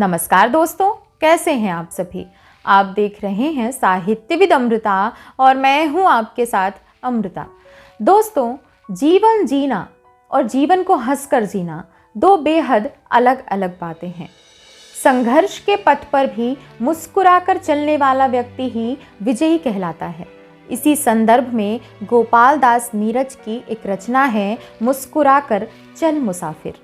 नमस्कार दोस्तों, कैसे हैं आप सभी। आप देख रहे हैं साहित्यविद अमृता और मैं हूं आपके साथ अमृता। दोस्तों, जीवन जीना और जीवन को हंसकर जीना दो बेहद अलग अलग बातें हैं। संघर्ष के पथ पर भी मुस्कुराकर चलने वाला व्यक्ति ही विजयी कहलाता है। इसी संदर्भ में गोपाल दास नीरज की एक रचना है, मुस्कुराकर चल मुसाफिर।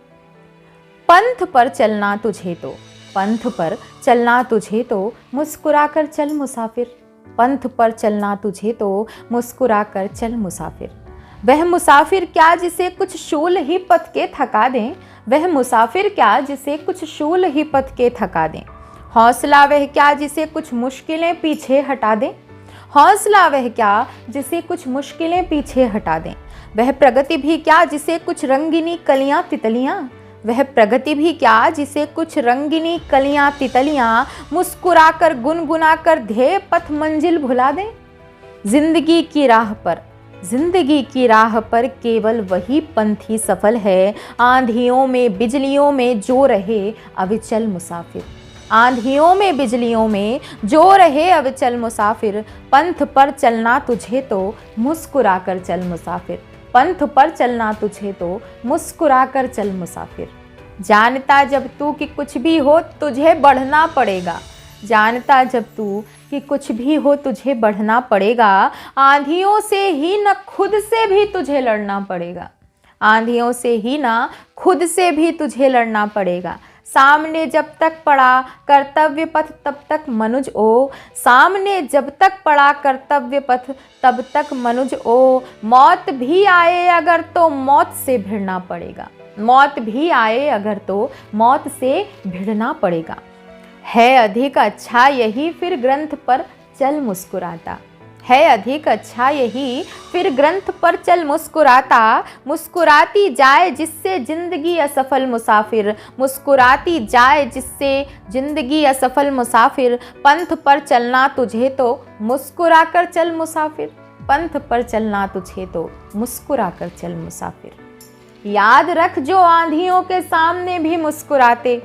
पंथ पर चलना तुझे तो, पंथ पर चलना तुझे तो, मुस्कुराकर चल मुसाफिर। पंथ पर चलना तुझे तो, मुस्कुराकर चल मुसाफिर। वह मुसाफिर क्या जिसे कुछ शूल ही पथ के थका दें, वह मुसाफिर क्या जिसे कुछ शूल ही पथ के थका दें। हौसला वह क्या जिसे कुछ मुश्किलें पीछे हटा दें, हौसला वह क्या जिसे कुछ मुश्किलें पीछे हटा दें। वह प्रगति भी क्या जिसे कुछ रंगीनी कलियां तितलियां, वह प्रगति भी क्या जिसे कुछ रंगीनी कलियां तितलियां मुस्कुराकर गुनगुनाकर ध्येय पथ मंजिल भुला दें। जिंदगी की राह पर, जिंदगी की राह पर केवल वही पंथी सफल है, आंधियों में बिजलियों में जो रहे अविचल मुसाफिर। आंधियों में बिजलियों में जो रहे अविचल मुसाफिर। पंथ पर चलना तुझे तो, मुस्कुराकर चल मुसाफिर। पंथ पर चलना तुझे तो, मुस्कुराकर चल मुसाफिर। जानता जब तू कि कुछ भी हो तुझे बढ़ना पड़ेगा, जानता जब तू कि कुछ भी हो तुझे बढ़ना पड़ेगा। आंधियों से ही न खुद से भी तुझे लड़ना पड़ेगा, आंधियों से ही ना खुद से भी तुझे लड़ना पड़ेगा। सामने जब तक पड़ा कर्तव्य पथ तब तक मनुज ओ, सामने जब तक पड़ा कर्तव्य पथ तब तक मनुज ओ। मौत भी आए अगर तो मौत से भिड़ना पड़ेगा, मौत भी आए अगर तो मौत से भिड़ना पड़ेगा। है अधिक अच्छा यही फिर ग्रंथ पर चल मुस्कुराता, है अधिक अच्छा यही फिर ग्रंथ पर चल मुस्कुराता। मुस्कुराती जाए जिससे जिंदगी असफल मुसाफिर, मुस्कुराती जाए जिससे जिंदगी असफल मुसाफिर। पंथ पर चलना तुझे तो, मुस्कुराकर चल मुसाफिर। पंथ पर चलना तुझे तो, मुस्कुराकर चल मुसाफिर। याद रख जो आंधियों के सामने भी मुस्कुराते,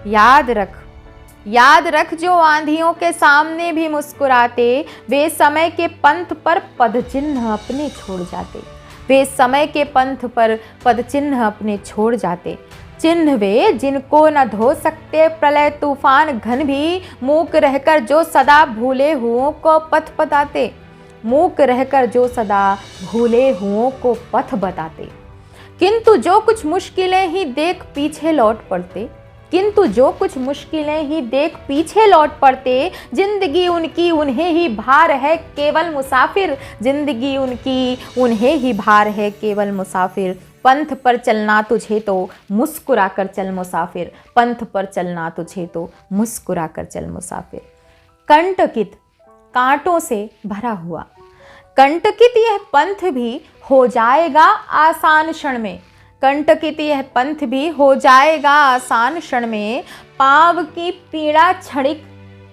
याद रख, याद रख जो आंधियों के सामने भी मुस्कुराते। वे समय के पंथ पर पद चिन्ह अपने छोड़ जाते, वे समय के पंथ पर पद चिन्ह अपने छोड़ जाते। चिन्ह वे जिनको न धो सकते प्रलय तूफान घन भी, मूक रहकर जो सदा भूले हुओं को पथ बताते, मूक रहकर जो सदा भूले हुओं को पथ बताते। किंतु जो कुछ मुश्किलें ही देख पीछे लौट पड़ते, किंतु जो कुछ मुश्किलें ही देख पीछे लौट पड़ते। जिंदगी उनकी उन्हें ही भार है केवल मुसाफिर, जिंदगी उनकी उन्हें ही भार है केवल मुसाफिर। पंथ पर चलना तुझे तो, मुस्कुराकर चल मुसाफिर। पंथ पर चलना तुझे तो, मुस्कुराकर चल मुसाफिर। कंटकित, कांटों से भरा हुआ, कंटकित यह पंथ भी हो जाएगा आसान क्षण में, कंटकित यह पंथ भी हो जाएगा आसान क्षण में। पाँव की पीड़ा क्षणिक,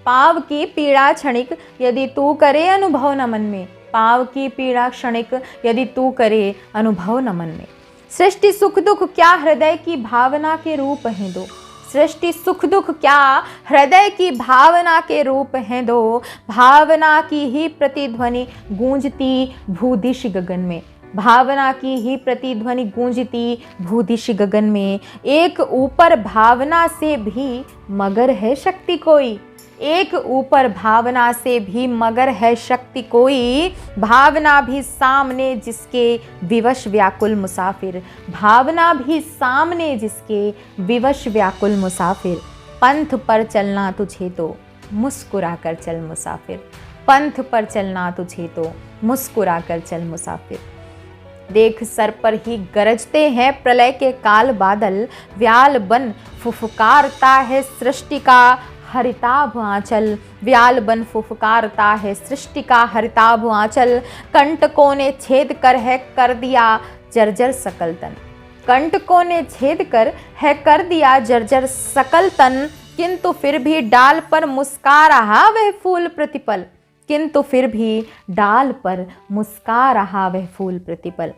पाँव की पीड़ा क्षणिक यदि तू करे अनुभव न मन में, पाँव की पीड़ा क्षणिक यदि तू करे अनुभव न मन में। सृष्टि सुख दुख क्या हृदय की भावना के रूप हैं दो, सृष्टि सुख दुख क्या हृदय की भावना के रूप हैं दो। भावना की ही प्रतिध्वनि गूंजती भूदिश गगन में, भावना की ही प्रतिध्वनि गूंजती भूदिश गगन में। एक ऊपर भावना से भी मगर है शक्ति कोई, एक ऊपर भावना से भी मगर है शक्ति कोई। भावना भी सामने जिसके विवश व्याकुल मुसाफिर, भावना भी सामने जिसके विवश व्याकुल मुसाफिर। पंथ पर चलना तुझे तो, मुस्कुराकर चल मुसाफिर। पंथ पर चलना तुझे तो, मुस्कुराकर चल मुसाफिर। देख सर पर ही गरजते हैं प्रलय के काल बादल, व्याल बन फुफकारता है सृष्टि का हरिताभ आंचल, व्याल बन फुफकारता है सृष्टि का हरिताभ आंचल। कंटकों ने छेद कर है कर दिया जर्जर सकल तन, कंटकों ने छेद कर है कर दिया जर्जर सकल तन। किंतु फिर भी डाल पर मुस्का रहा वह फूल प्रतिपल, किंतु फिर भी डाल पर मुस्का रहा वह फूल प्रतिपल।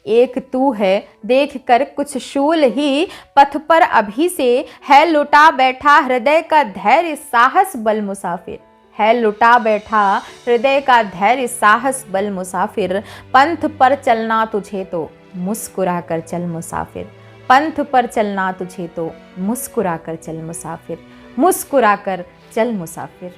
एक तू है देख कर कुछ शूल ही, पथ पर अभी से है लुटा बैठा हृदय का धैर्य साहस बल मुसाफिर। है लुटा बैठा हृदय का धैर्य साहस बल मुसाफिर, पंथ पर चलना तुझे तो मुस्कुरा कर चल मुसाफिर। पंथ पर चलना तुझे तो मुस्कुरा कर चल मुसाफिर, मुस्कुरा कर चल मुसाफिर।